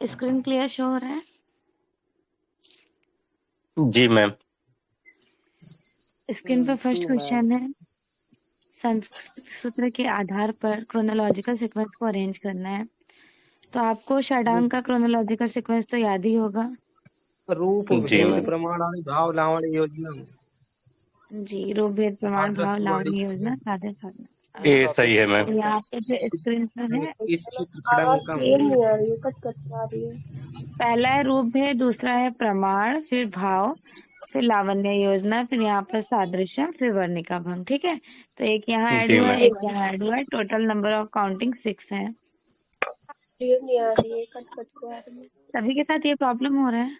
Screen clear show हो रहा है? जी मैम। स्क्रीन पर फर्स्ट क्वेश्चन है, संस्कृत सूत्र के आधार पर क्रोनोलॉजिकल सीक्वेंस को अरेंज करना है। तो आपको षडांग का क्रोनोलॉजिकल सीक्वेंस तो याद ही होगा। रूप जी भेद मैम। प्रमाण आदि भाव लावण्य योजना जी, रूप भेद प्रमाण भाव आदर्श लावण्य वाणी योजना साधे साधना। ये सही है मैम। यहाँ पे जो स्क्रीन पर है, इस चित्र खड़ंग पहला है रूप भेद, दूसरा है प्रमाण, फिर भाव, फिर लावण्य योजना, फिर यहाँ पर सादृश्य, फिर वर्णिका भंग। ठीक है, तो एक यहाँ ऐड जी हुआ है, मैम। एक यहाँ ऐड हुआ है। टोटल नंबर ऑफ काउंटिंग 6 है। सभी के साथ ये प्रॉब्लम हो रहा है?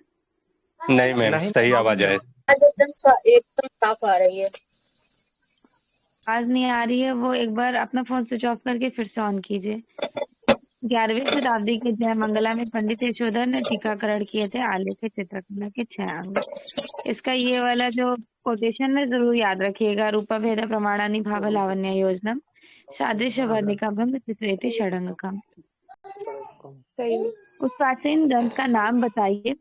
नहीं मैम, नहीं सही आवाज आए। आज एकदम साफ आ रही है। आवाज नहीं आ रही है, वो एक बार अपना फोन स्विच ऑफ करके फिर से ऑन कीजिए। 11वीं शताब्दी के जयमंगला में पंडित यशोधर ने टीकाकरण किए थे आलेख चित्रकला के 6 अंग। इसका ये वाला जो कोटेशन है जरूर याद रखिएगा। रूपा भेद प्रमाणानि भाव लावण्य योजनम सादृश्य वर्णिका भंग चित्रेति षडंग का। उस प्राचीन ग्रंथ का नाम बताइए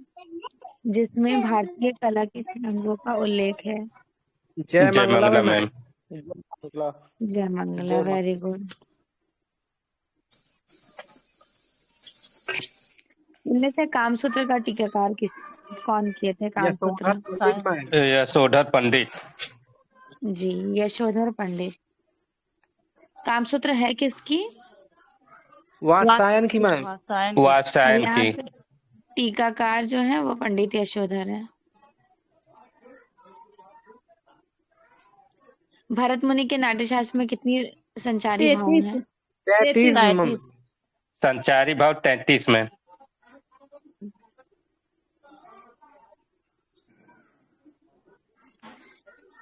जिसमें भारतीय कला के 6 अंगों का उल्लेख है। जय मंगला मैम। जय मंगला, वेरी गुड। इनमें से कामसूत्र का टीकाकार कौन किए थे? कामसूत्र यशोधर पंडित। जी, यशोधर पंडित। कामसूत्र है किसकी? वात्सायन की मैम। वात्सायन की। टीकाकार जो है वो पंडित यशोधर है। भरत मुनि के नाट्यशास्त्र में कितनी संचारी भाव है? 33 संचारी भाव 33 में।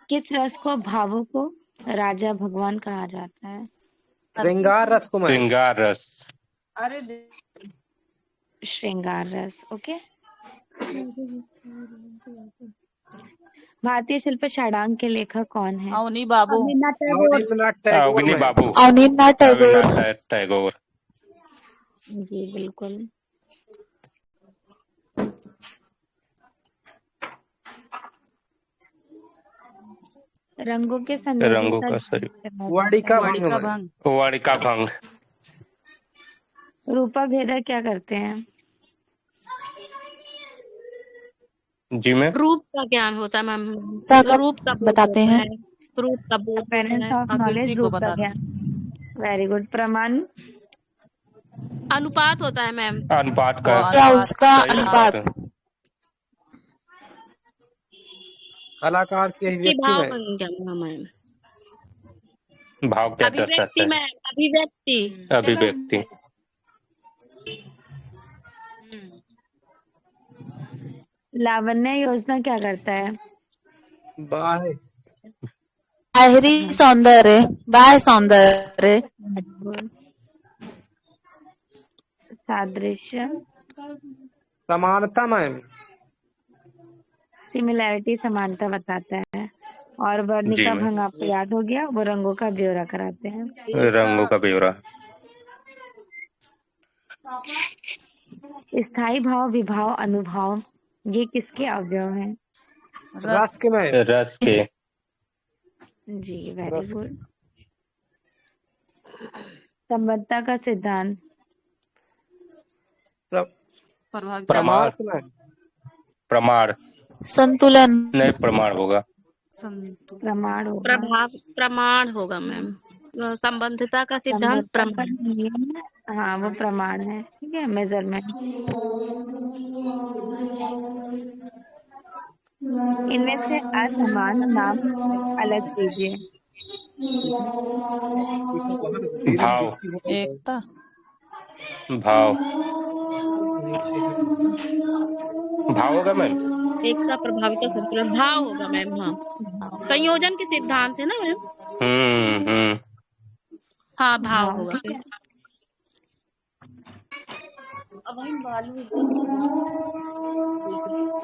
किस रस को भावों को राजा भगवान कहा जाता है? श्रृंगार रस को मैम। श्रृंगार रस। श्रृंगार रस, ओके। भारतीय शिल्प षडांग के लेखक कौन है? अवनी बाबू। अवनी बाबू। अवनीनाथ अविनाश टैगोर। जी बिल्कुल। रंगों के रंगों का सही। वाड़िका भंग। वाड़िका भंग। रूपा भेदा क्या करते हैं? जी मैम। रूप का ज्ञान होता है मैम। रूप का बताते हैं। रूप का बोध अपेयरेंस ऑफ नॉलेज, रूप का ज्ञान। Very good. प्रमाण अनुपात होता है मैम। अनुपात का। क्या उसका सही अनुपात? कलाकार की अभिव्यक्ति भाव में। मैम। भाव क्या दर्शाता अभिव्यक्ति है? मैम, अभिव्यक्ति। अभिव्यक्ति। लावण्य योजना क्या करता है? बाहरी सौंदर्य, बाह्य सौंदर्य। सादृश्य, समानता मैम। सिमिलैरिटी, समानता बताता है। और वर्णिका भंग आपको याद हो गया, वो रंगों का ब्यौरा कराते हैं। रंगों का ब्यौरा। स्थायी भाव, विभाव, अनुभाव ये किसके अवयव हैं? रस के मैम। रस के। जी वेरी गुड। संबद्धता का सिद्धांत? प्रमाण। प्रमाण। संतुलन। नहीं, प्रमाण होगा। प्रमाण होगा। प्रमाण होगा मैम। संबंधिता का सिद्धांत प्रमाण। हाँ वो प्रमाण है। ठीक है, मेजरमेंट। इनमें से असमान नाम अलग कीजिए। भाव। एकता। भाव। भाव होगा मैम। एकता, प्रभाविता, संतुलन। भाव होगा मैम। हाँ, संयोजन के सिद्धांत है ना मैम। हाँ, भाव होगा।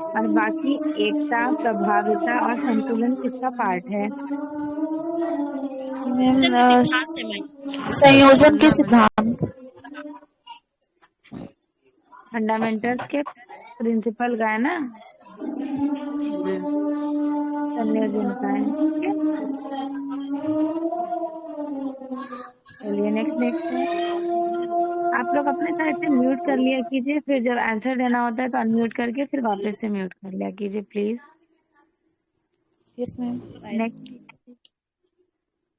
और बाकी एकता, प्रभाविता और संतुलन किसका पार्ट है? संयोजन के सिद्धांत। फंडामेंटल्स के प्रिंसिपल का है ना, संयोजन का है। ठीक है, चलिए नेक्स्ट है। आप लोग अपने साइड से म्यूट कर लिया कीजिए, फिर जब आंसर देना होता है तो अनम्यूट करके फिर वापस से म्यूट कर लिया कीजिए प्लीज। Yes ma'am. नेक्स्ट,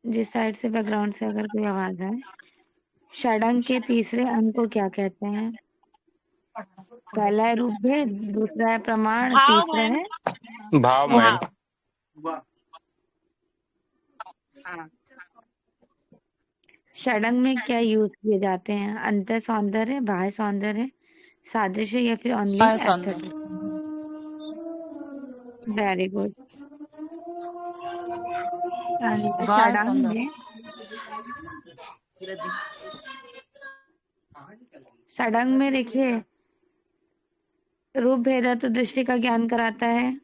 जिस साइड से बैकग्राउंड से अगर कोई आवाज आए। षडंग के तीसरे अंग को क्या कहते हैं? पहला है रूपभेद, दूसरा है प्रमाण, भाव तीसरा मैम। है भाव मैम। भाव। हाँ। षडंग में क्या यूज किए जाते हैं? अंतर सौंदर्य, बाह्य सौंदर्य, सादृश्य या फिर ओनली बाह्य सौंदर्य। एस्थेटिक? Very good. बाह्य षडंग सौंदर्य। में षडंग में देखिए, रूप भेद तो दृष्टि का ज्ञान कराता है।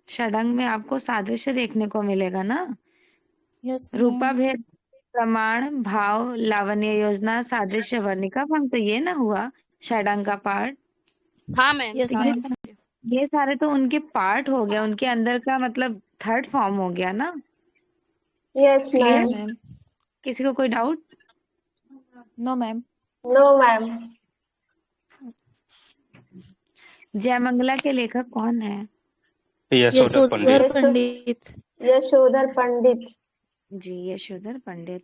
षडंग में आपको सादृश्य देखने को मिलेगा ना। यस रूपा मैम। भेद, प्रमाण, भाव, लावण्य योजना, सादृश्य, वर्णिका भंग, तो ये ना हुआ षडंग का पार्ट। हाँ मैम। यस ठीक मैम। है, ये सारे तो उनके पार्ट हो गए, उनके अंदर का मतलब थर्ड फॉर्म हो गया ना। Yes clear? मैम। किसी को कोई doubt? No ma'am. No ma'am. Jayamangala के लेखक कौन है? यशोधर पंडित। यशोधर पंडित। यशोधर पंडित। जी, यशोधर पंडित।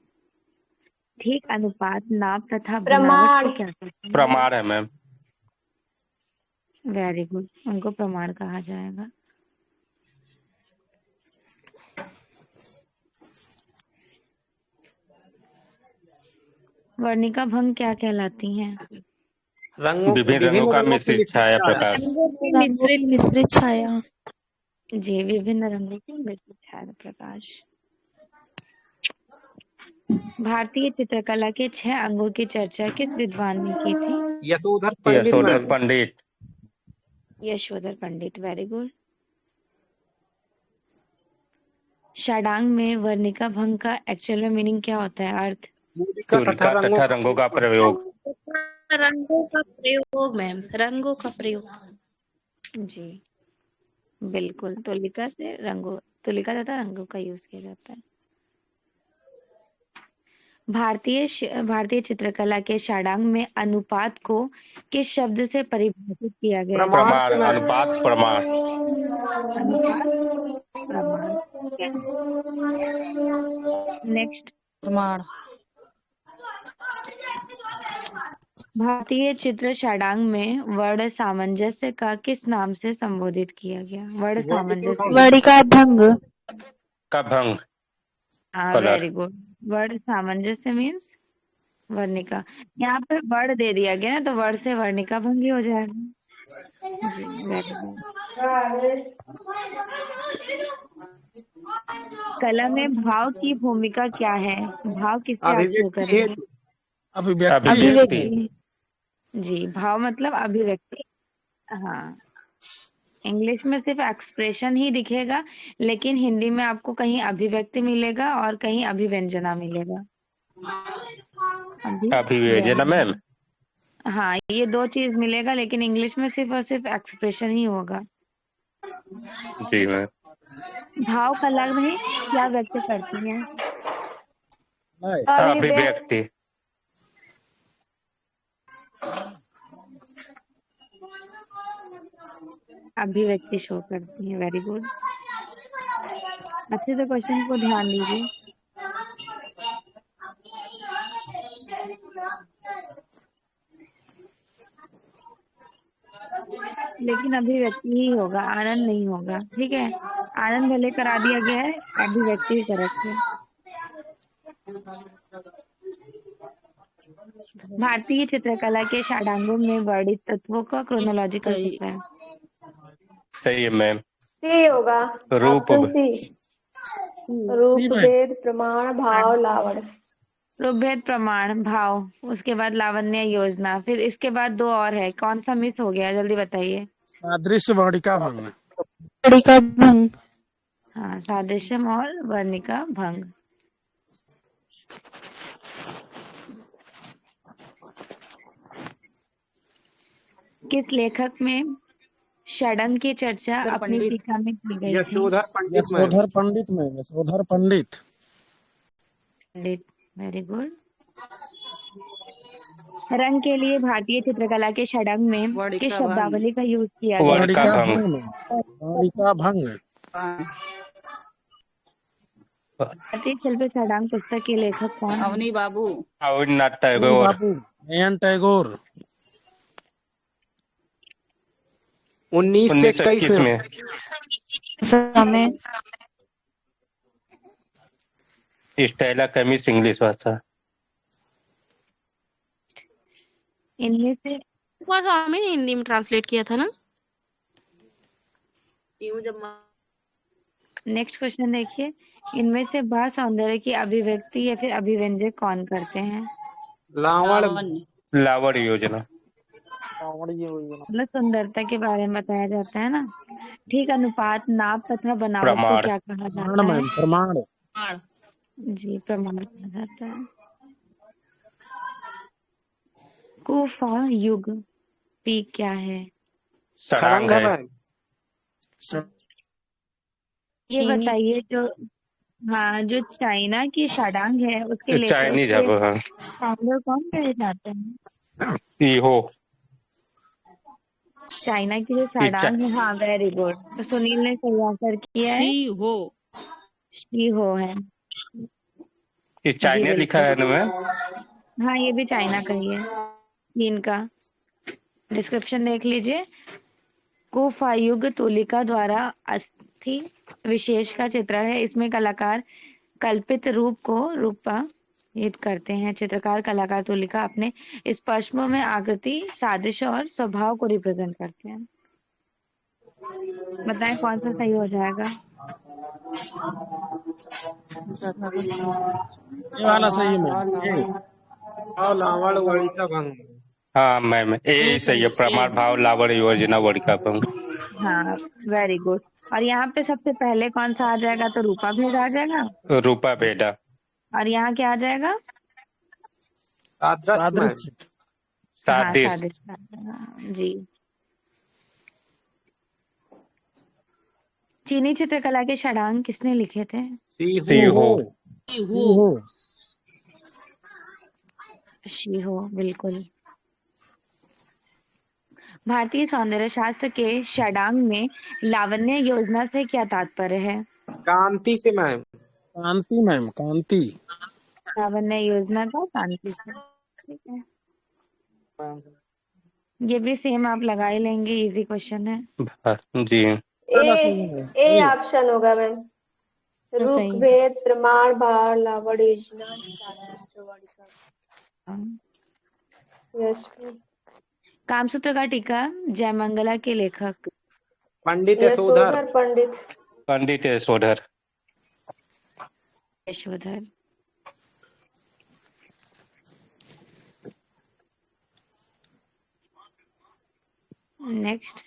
ठीक अनुपात, नाप तथा बनावट प्रमाण। को क्या कहते हैं? प्रमाण है मैम। वेरी गुड, उनको प्रमाण कहा जाएगा। वर्णिका भंग क्या कहलाती हैं? विभिन्न रंगों का मिश्रित छाया प्रकाश। रंगों की रंगों की मिश्रित छाया। जी, विभिन्न रंगों की मिश्रित छाया प्रकाश। भारतीय चित्रकला के 6 अंगों की चर्चा किस विद्वान ने की थी? यशोधर पंडित यशोधर मैम। पंडित। यशोधर पंडित, वेरी गुड। षडांग में वर्णिका भंग का एक्चुअल में मीनिंग क्या होता है, अर्थ? मूलिका तुलिका तथा रंगों का प्रयोग। रंगों का प्रयोग मैम, रंगों का प्रयोग। जी बिल्कुल, तुलिका से रंगों, तुलिका तथा रंगों का यूज किया जाता है। भारतीय चित्रकला के षडांग में अनुपात को किस शब्द से परिभाषित किया गया है? प्रमाण, अनुपात, प्रमाण। अनुपात, प्रमाण। नेक्स्ट, प्रमाण। भारतीय चित्र षडांग में वर्ण सामंजस्य का किस नाम से संबोधित किया गया? वर्ण सामंजस्य। वर्णिका भंग। का भंग। हाँ, कलर। Very good. वर्ण सामंजस्य मीन्स वर्णिका। यहाँ पे वर्ण दे दिया गया ना, तो वर्ण से वर्णिका भंग ही हो जाएगा। जी वेरी गुड। कला में भाव की भूमिका क्या है? भाव किससे आप शो अभिव्यक्ति करेंगे? हेतु। अभिव्यक्ति। जी, भाव मतलब अभिव्यक्ति। हाँ, इंग्लिश में सिर्फ एक्सप्रेशन ही दिखेगा, लेकिन हिंदी में आपको कहीं अभिव्यक्ति मिलेगा और कहीं अभिव्यंजना मिलेगा। अभिव्यंजना मैम। हाँ, ये 2 चीज मिलेगा, लेकिन इंग्लिश में सिर्फ और सिर्फ एक्सप्रेशन ही होगा। जी मैम। भाव कला में क्या व्यक्त करती हैं? अभिव्यक्ति। अभिव्यक्ति शो करती है, वेरी गुड। अच्छे से क्वेश्चन को ध्यान दीजिए। लेकिन अभिव्यक्ति ही होगा, आनंद नहीं होगा। ठीक है, आनंद भले करा दिया गया है, अभिव्यक्ति ही करेक्ट है। भारतीय चित्रकला के षडांगों में वर्णित तत्वों का क्रोनोलॉजिकल कितना है? सही है मैम। सी होगा। रूप। Option C. रूप, भेद, प्रमाण, भाव, लावण्य। रूपभेद, प्रमाण, भाव, उसके बाद लावण्य, योजना, फिर इसके बाद 2 और है। कौन सा मिस हो गया, जल्दी बताइए। सादृश्य वर्णिका भंग। वर्णिका भंग। हाँ, सादृश्यम और वर्णिका भंग। किस लेखक में षडंग की चर्चा अपनी टीका में की गई थी? यशोधर पंडित मैम। यशोधर पंडित में, यशोधर पंडित। पंडित, वेरी गुड। रंग के लिए भारतीय चित्रकला के षडंग में किस शब्दावली का यूज किया गया? वाड़िका भंग में, वाड़िका भंग। भारतीय शिल्प षडंग पुस्तक के लेखक कौन है? अवनी बाबू। रविन्द्रनाथ टैगोर। बाबू, एन टैगोर। 1921 में। समय स्टेला केमिस्ट, इंग्लिश भाषा। इनमें से स्वामी ने हिंदी में ट्रांसलेट किया था ना? नेक्स्ट क्वेश्चन देखिए, इनमें से बाह्य सौंदर्य की अभिव्यक्ति या फिर अभिव्यंजक कौन करते हैं? लावण्य योजना। मतलब सुंदरता के बारे में बताया जाता है ना। ठीक अनुपात, नाप तथा बनावट को प्रमाण। क्या कहा जाता है? प्रमाण। जी, प्रमाण कहा जाता है। कुफा युग पी क्या है? षडांग है। ये बताइए, जो हाँ, जो चाइना की षडांग है उसके लेखक चाइनीज है वो, हाँ। फाउंडर कौन कहे जाते हैं? ईहो। चाइना की जो षडांग है, हाँ वेरी गुड, तो सुनील ने सही आंसर किया है। शी हो है। ये चाइना लिखा है ना मैम? हाँ, ये भी चाइना का ही है। चीन का। डिस्क्रिप्शन देख लीजिए। गुफा युग तुलिका द्वारा अस्थि विशेष का चित्र है। इसमें कलाकार कल्पित रूप को रूपांतरित करते हैं। चित्रकार कलाकार तुलिका अपने स्पर्शों में आकृति, सादृश्य और स्वभाव को रिप्रेजेंट करते हैं। बताएं कौन सा सही हो जाएगा? ये वाला सही है। लावड़ वाड़िका भंग। हाँ मैम, ये सही है। प्रमाण, भाव, लावण्य योजना, वाड़िका भंग। हाँ, वेरी गुड। और यहाँ पे सबसे पहले कौन सा आ जाएगा? तो रूपा भेद आ जाएगा। रूपा भेदा। और यहाँ क्या आ जाएगा? सादृश्य। हाँ, सादृश्य। सादृश्य। जी। चीनी चित्रकला के षडांग किसने लिखे थे? शीहो, बिल्कुल। भारतीय सौंदर्य शास्त्र के षडांग में लावण्य योजना से क्या तात्पर्य है? कांति से मैम। कांति मैम, कांति। लावण्य योजना का कांति से, ठीक है। ये भी सेम आप लगा ही लेंगे, इजी क्वेश्चन है। जी। ए ऑप्शन होगा मैम। रूप भेद, प्रमाण, भाव, लावण्य योजना, यस। कामसूत्र का टीका जयमंगला के लेखक? पंडित यशोधर। पंडित यशोधर। यशोधर। नेक्स्ट,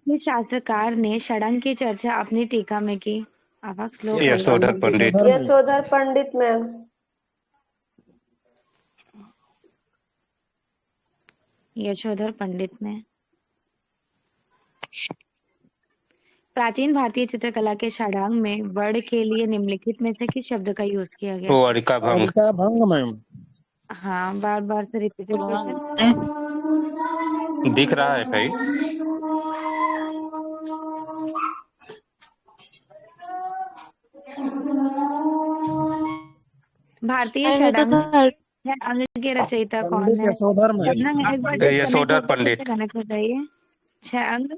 किस शास्त्रकार ने षडंग की चर्चा अपनी टीका में की? आवाज स्लो। यशोधर पंडित। यशोधर पंडित मैम। यशोधर पंडित ने। प्राचीन भारतीय चित्रकला के षडांग में वर्ण के लिए निम्नलिखित में से किस शब्द का यूज किया गया? वाड़िका भंग। वाड़िका भंग मैम। हाँ, बार बार से रिपीटेड क्वेश्चन दिख रहा है भाई। भारतीय षडांग अंग के रचयिता कौन है? यशोधर पंडित। कनेक्ट हो जाइए। 6 अंग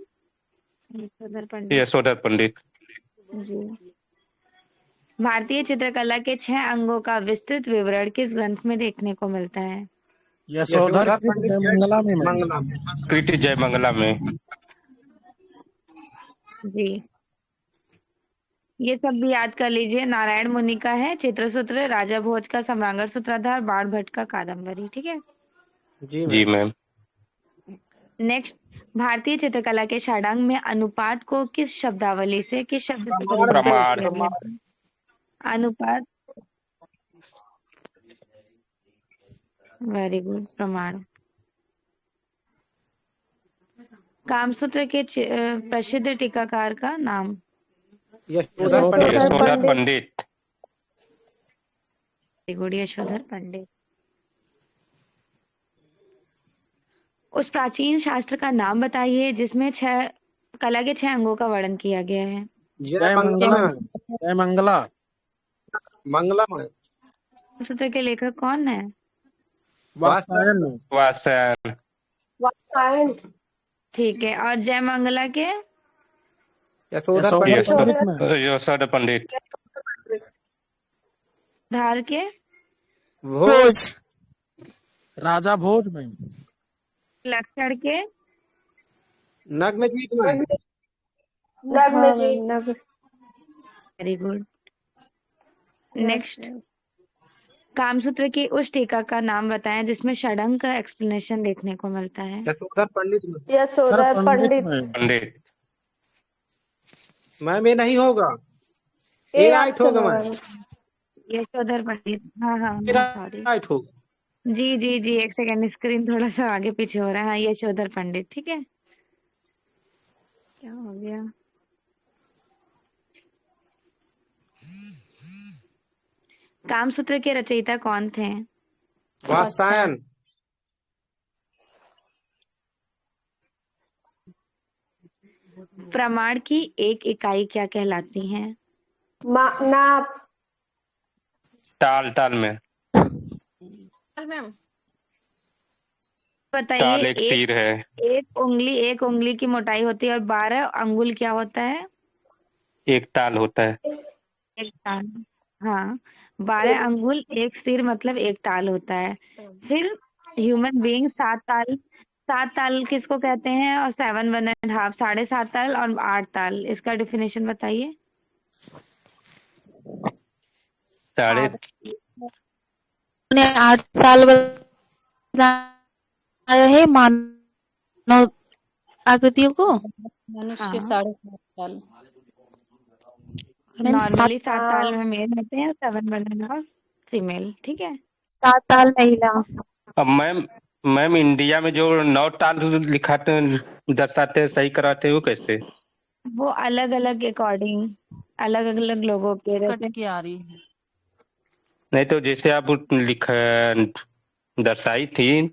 यशोधर पंडित। यशोधर पंडित। जी। भारतीय चित्रकला के 6 अंगों का विस्तृत विवरण किस ग्रंथ में देखने को मिलता है? यशोधर पंडित जयमंगला में। कृति जयमंगला में। जी, ये सब भी याद कर लीजिए। नारायण मुनि का है चित्रसूत्र, राजा भोज का सम्रांगण सूत्राधार, बाण भट्ट का कादम्बरी, ठीक है। जी मैम। नेक्स्ट, भारतीय चित्रकला के षडांग में अनुपात को किस शब्दावली से, किस शब्द से? प्रमाण। अनुपात, वेरी गुड, प्रमाण। कामसूत्र के प्रसिद्ध टीकाकार का नाम। यशोधर पंडित। यशोधर पंडित। उस प्राचीन शास्त्र का नाम बताइए जिसमें कला के 6 अंगों का वर्णन किया गया है। जय मंगला। जय मंगला। मंगला। कामसूत्र के लेखक कौन है? वात्स्यायन। ठीक है। और जय मंगला के? यशोधर पंडित। धार के? भोज। राजा भोज मैम। लक्षण के? Nagnajit ma'am. Very good. Next, Kamasutra की उस टीका का नाम बताएं जिसमें षडंग का एक्सप्लेनेशन देखने को मिलता है। यशोधर पंडित। पंडित। मैम ये नहीं होगा, ए राइट होगा मैम। यशोधर पंडित। हाँ सॉरी। राइट होगा। जी एक सेकंड, स्क्रीन थोड़ा सा आगे पीछे हो रहा है। हाँ, यशोधर पंडित। ठीक है, क्या हो गया? कामसूत्र के रचयिता कौन थे? वात्स्यायन। प्रमाण की एक इकाई क्या कहलाती है? नाप। ताल में। बताइए। एक तीर है। एक उंगली की मोटाई होती है और 12 अंगुल क्या होता है? एक ताल होता है। एक ताल। हाँ, 12 अंगुल एक सिर मतलब एक ताल होता है। फिर ह्यूमन बीइंग 7 ताल किसको कहते हैं? और 7 1.5 7.5 ताल और 8 ताल, इसका डेफिनेशन बताइए। 8 साल है मानव आकृतियों को। मनुष्य 7.5 साल। नॉर्मली 7 ताल में मेल होते हैं, 7 1.5 फीमेल। ठीक है, 7 साल महिला। अब मैम इंडिया में जो 9 ताल लिखाते दर्शाते हैं, सही कराते हैं, वो कैसे? वो अलग अलग अकॉर्डिंग, अलग अलग लोगों के कट के आ रही है। नहीं तो जैसे आप दर्शाई थी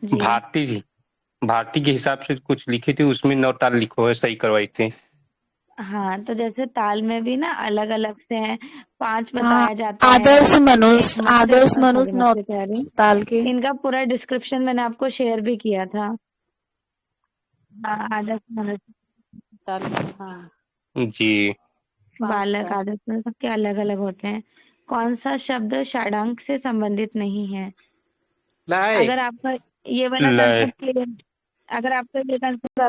भारती के हिसाब से कुछ लिखी थी, उसमें 9 ताल लिखो है, सही करवाई थी। हाँ, तो जैसे ताल में भी ना अलग अलग से हैं। 5 बताया जाता है। आदर्श मनुष्य 9 ताल के। इनका पूरा डिस्क्रिप्शन मैंने आपको शेयर भी किया था। आदर्श मनुष्य। हाँ जी। बालक, आदर्श मनुष्य, सबके अलग अलग होते हैं। कौन सा शब्द षडांक से संबंधित नहीं है? अगर आपका ये वाला कंसेप्ट क्लियर, अगर आपका ये कंसेप्ट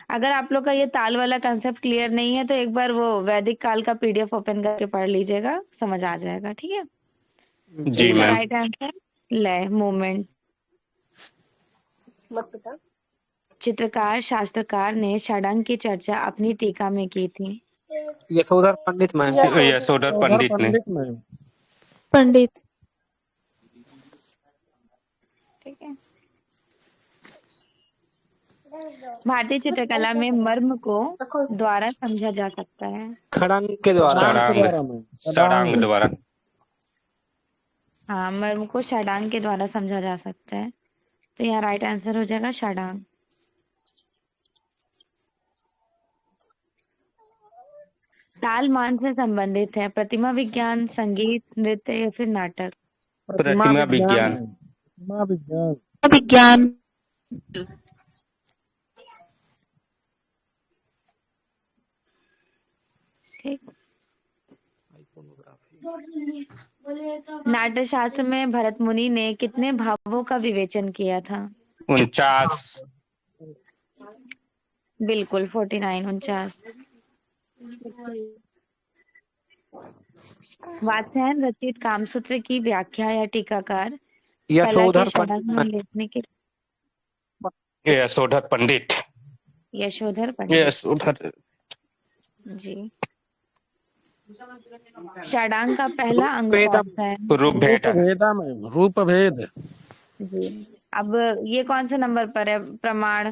अगर आप लोग का ये ताल वाला कंसेप्ट क्लियर नहीं है तो एक बार वो वैदिक काल का पीडीएफ ओपन करके पढ़ लीजिएगा, समझ आ जाएगा। ठीक है जी मैम। राइट आंसर लय, मूवमेंट। चित्रकार शास्त्रकार ने षडंग की चर्चा अपनी टीका में की थी। यशोधर पंडित मैम। यशोधर पंडित ने। पंडित। ठीक है। भारतीय चित्रकला में मर्म को द्वारा समझा जा सकता है। खड़ंग के द्वारा। षडांग द्वारा। हाँ, मर्म को षडांग के द्वारा समझा जा सकता है, तो यहाँ राइट आंसर हो जाएगा षडांग। ताल मान से संबंधित है प्रतिमा विज्ञान, संगीत, नृत्य या फिर नाटक? प्रतिमा विज्ञान। विज्ञान। नाट्य शास्त्र में भरत मुनि ने कितने भावों का विवेचन किया था? 49। बिल्कुल 49, 49। वात्स्यायन रचित कामसूत्र की व्याख्या या टीकाकार यशोधर पंडित। यशोधर पंडित। जी। षडांग का पहला अंग कौन सा है? रूपभेद। रूपभेद। जी। अब ये कौन से नंबर पर है प्रमाण?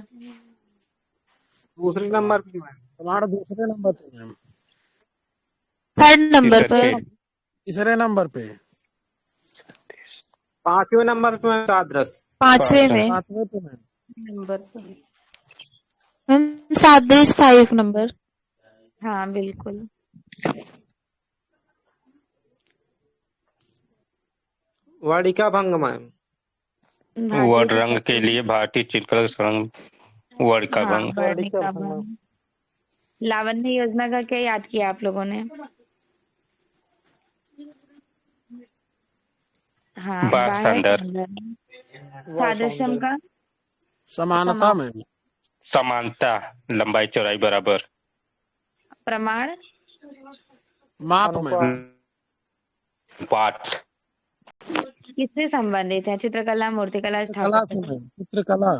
दूसरे नंबर पे मैम। प्रमाण दूसरे नंबर पे मैम। थर्ड नंबर पर। तीसरे नंबर पे। 5वें नंबर पे मैम सादृश। 5वें में 5वें पे मैम। नंबर पर मैम सादृश 5 नंबर। हाँ बिल्कुल। वाटिका भंग मैम। वर्ण रंग के लिए भारतीय चित्रकला रंग वर्णिका हाँ भंग। वर्णिका भंग। लावण्य योजना का क्या याद किया आप लोगों ने? हाँ बाह्य सौंदर्य। सादृश्यम का समानता मैम। समानता, लंबाई चौड़ाई बराबर। प्रमाण माप मैम। पाठ किससे संबंधित है? चित्रकला, मूर्तिकला, चित्रकला से स्थापत्य? मैम। चित्रकला।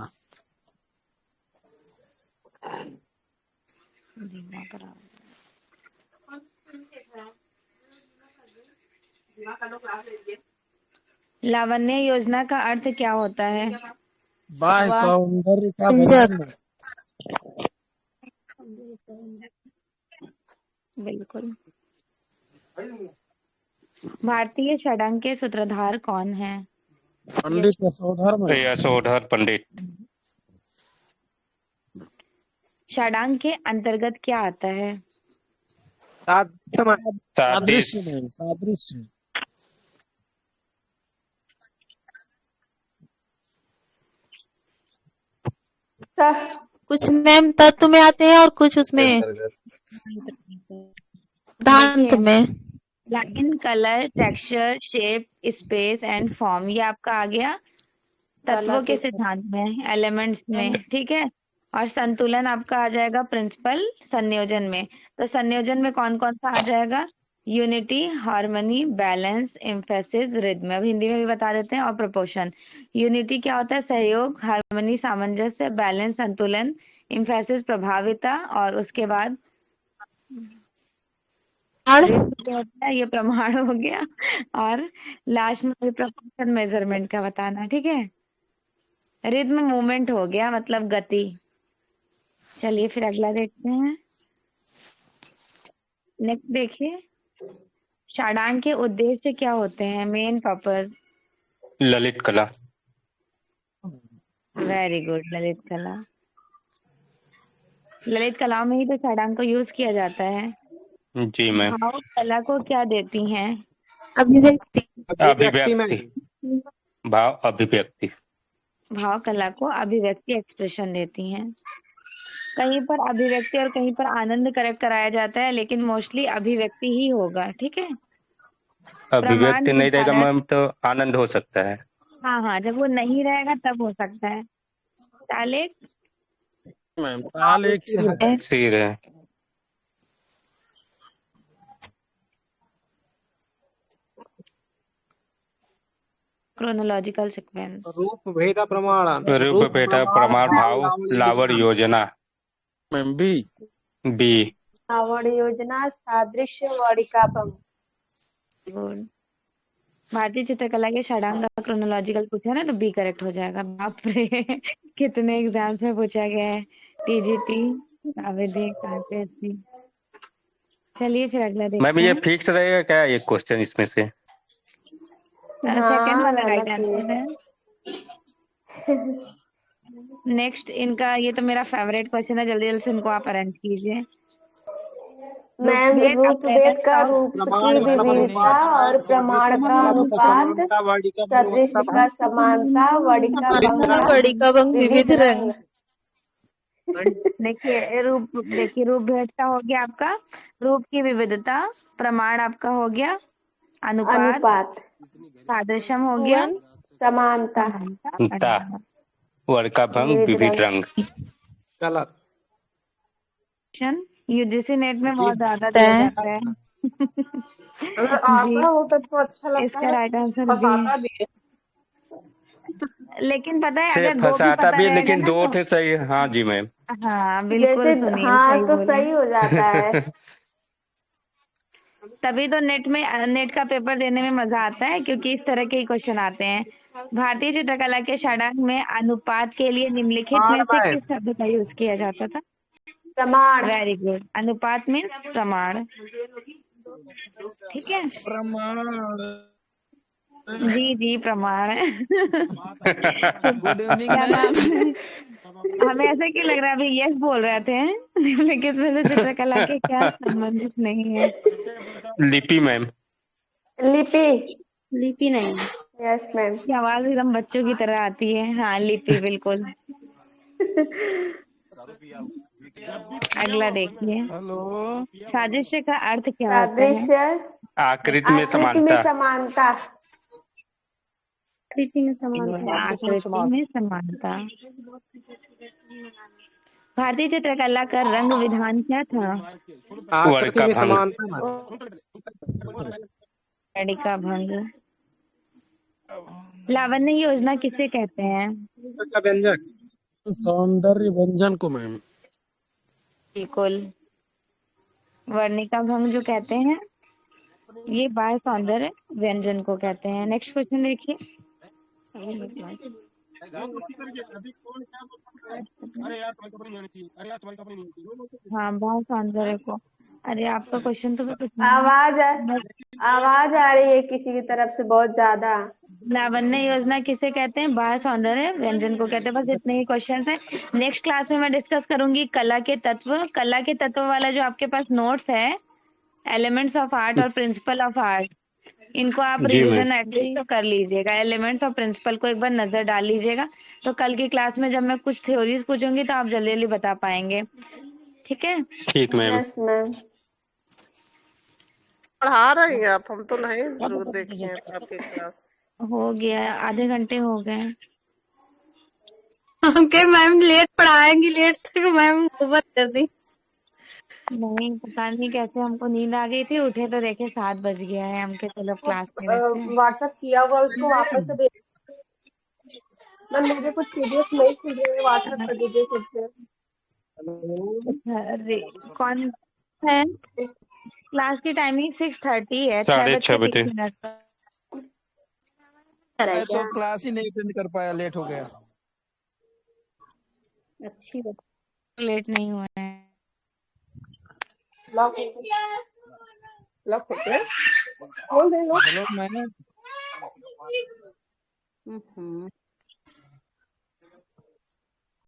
लावण्य योजना का अर्थ क्या होता है? बाह्य सौंदर्य का व्यंजक। वर्णन। बिल्कुल। भारतीय षडांग के सूत्रधार कौन है? पंडित यशोधर मैम। यशोधर पंडित। षडांग के अंतर्गत क्या आता है? सादृश्य मैम। सादृश्य। कुछ मैम तत्व में आते हैं और कुछ उसमें सिद्धांत में। Line, colour, texture, shape, space and form, ये आपका आ गया तत्वों के सिद्धांत में, एलिमेंट्स में, ठीक है। और संतुलन आपका आ जाएगा प्रिंसिपल संयोजन में। तो संयोजन में कौन कौन सा आ जाएगा? Unity, harmony, balance, emphasis, rhythm. अब हिंदी में भी बता देते हैं। और प्रोपोर्शन। यूनिटी क्या होता है? सहयोग, हार्मनी सामंजस्य, बैलेंस संतुलन, एम्फेसिस प्रभाविता, और उसके बाद रिद्म क्या होता है? ये प्रमाण हो गया। और लास्ट में प्रोपोर्शन मेजरमेंट का बताना, ठीक है। रिद्म मूवमेंट हो गया, मतलब गति। चलिए फिर अगला देखते हैं। नेक्स्ट देखिए, षडांग के उद्देश्य क्या होते हैं? Main purpose. ललित कला। वेरी गुड, ललित कला। ललित कलाओं में ही तो षडांग को यूज किया जाता है। जी मैम। भाव कला को क्या देती हैं? अभिव्यक्ति। अभिव्यक्ति। भाव अभिव्यक्ति। भाव कला को अभिव्यक्ति, एक्सप्रेशन देती हैं। कहीं पर अभिव्यक्ति और कहीं पर आनंद करेक्ट कराया जाता है, लेकिन मोस्टली अभिव्यक्ति ही होगा, ठीक है। अभिव्यक्ति नहीं रहेगा मैम तो आनंद हो सकता है। हाँ हाँ, जब वो नहीं रहेगा तब हो सकता है। तालेक मैम। ताल एक सिर है। Chronological sequence. रूप भेदा प्रमाण। रूप भेदा प्रमाण भाव लावण योजना। मैम। बी। बी। लावण योजना, सादृश्य, वाटिका भंग। भारतीय चित्रकला के षडांग का क्रोनोलॉजिकल पूछा ना, तो बी करेक्ट हो जाएगा। बाप रे कितने एग्जाम्स में पूछा गया है। टीजीटी, आवेदक, आईपीएससी। चलिए फिर अगला देखते हैं। मैम ये फिक्स रहेगा क्या ये क्वेश्चन इसमें से? सेकंड वाला राइट आंसर है। नेक्स्ट इनका, ये तो मेरा फेवरेट क्वेश्चन है, जल्दी जल्दी से इनको आप अरेंज कीजिए। मैम रूपभेद का रूप की विविधता और प्रमाण का अनुपात, सदृश्य का समानता, वाटिका भंग विविध रंग। देखिए रूप भेद का हो गया आपका रूप की विविधता, प्रमाण आपका हो गया अनुपात, सादृश्यम हो गया समानता, वर्णिका भंग विविध रंग। कलर। यूजीसी नेट में बहुत ज्यादा दिया जाता है। आता होता तो अच्छा लगता है। इसका राइट आंसर बी। लेकिन पता है अगर दो भी फंसाता पता भी है, रहेगा लेकिन ना दो तो, थे सही। हाँ जी मैम। हाँ बिल्कुल सुनील, हाँ तो सही हो जाता है। तभी तो नेट का पेपर देने में मजा आता है, क्योंकि इस तरह के ही क्वेश्चन आते हैं। भारतीय चित्रकला के षडांग में अनुपात के लिए निम्नलिखित में से मैम किस शब्द का यूज किया जाता था? प्रमाण। Very good. अनुपात मीन्स प्रमाण। ठीक है प्रमाण। जी जी, प्रमाण है। गुड इवनिंग क्या नाम मैम। है? हमें ऐसा क्यों लग रहा है अभी यस बोल रहे थे, लेकिन इसमें से चित्रकला के क्या संबंधित नहीं है? लिपि मैम। लिपि। लिपि नहीं। Yes ma'am. की आवाज एकदम बच्चों की तरह आती है। हाँ, लिपि, बिल्कुल। अगला देखिए, हेलो। सादृश्य का अर्थ क्या होता है? सादृश्य आकृति में आकृति में समानता। समानता। आकृति में समानता। आकृति में समानता। भारतीय चित्रकला का रंग विधान क्या था? आकृति में वर्णका भंग। समानता मैम। वर्णिका भंग। लावण्य योजना किसे कहते हैं? का व्यंजक। सौंदर्य व्यंजन को मैम। बिल्कुल। वर्णिका भंग जो कहते हैं, ये बाह्य सौंदर्य व्यंजन को कहते हैं। नेक्स्ट क्वेश्चन देखिए। हाँ, बाह्य सौंदर्य को। अरे, आपका क्वेश्चन तो मैं कुछ आवाज आ रही है किसी की तरफ से बहुत ज्यादा। लावण्य योजना किसे कहते हैं? बाह्य सौंदर्य व्यंजन को कहते हैं। बस इतने ही क्वेश्चन हैं। नेक्स्ट क्लास में मैं डिस्कस करूंगी कला के तत्व। कला के तत्व वाला जो आपके पास नोट्स है, एलिमेंट्स ऑफ आर्ट और प्रिंसिपल ऑफ आर्ट, इनको आप जी मैम। रिवीजन एटलीस्ट तो कर लीजिएगा। एलिमेंट्स और प्रिंसिपल को एक बार नजर डाल लीजिएगा, तो कल की क्लास में जब मैं कुछ थ्योरीज पूछूंगी तो आप जल्दी जल्दी बता पाएंगे। ठीक है? ठीक मैम। Yes ma'am. पढ़ा रही हैं आप? हम तो नहीं देखे हैं आपकी क्लास। हो गया, आधे घंटे हो गए। ओके मैम, लेट पढ़ाएंगी, लेट तक मैम ओवर कर दी। नहीं, पता नहीं कैसे हमको नींद आ गई थी, उठे तो देखे 7 बज गया है। हम के चलो क्लास में रहते हैं। व्हाट्सएप किया हुआ उसको वापस से भेज। मैम मुझे कुछ पीडीएफ नहीं खुल रही है, व्हाट्सएप कर दीजिए खुद से। अरे, कौन है? क्लास की टाइमिंग 6:30 है, 6:30 6:30 मैं तो क्लास ही नहीं अटेंड कर पाया, लेट हो गया। अच्छी बात। लेट नहीं हुआ है। लॉक होते हैं। खोल दे लो। Hello ma'am.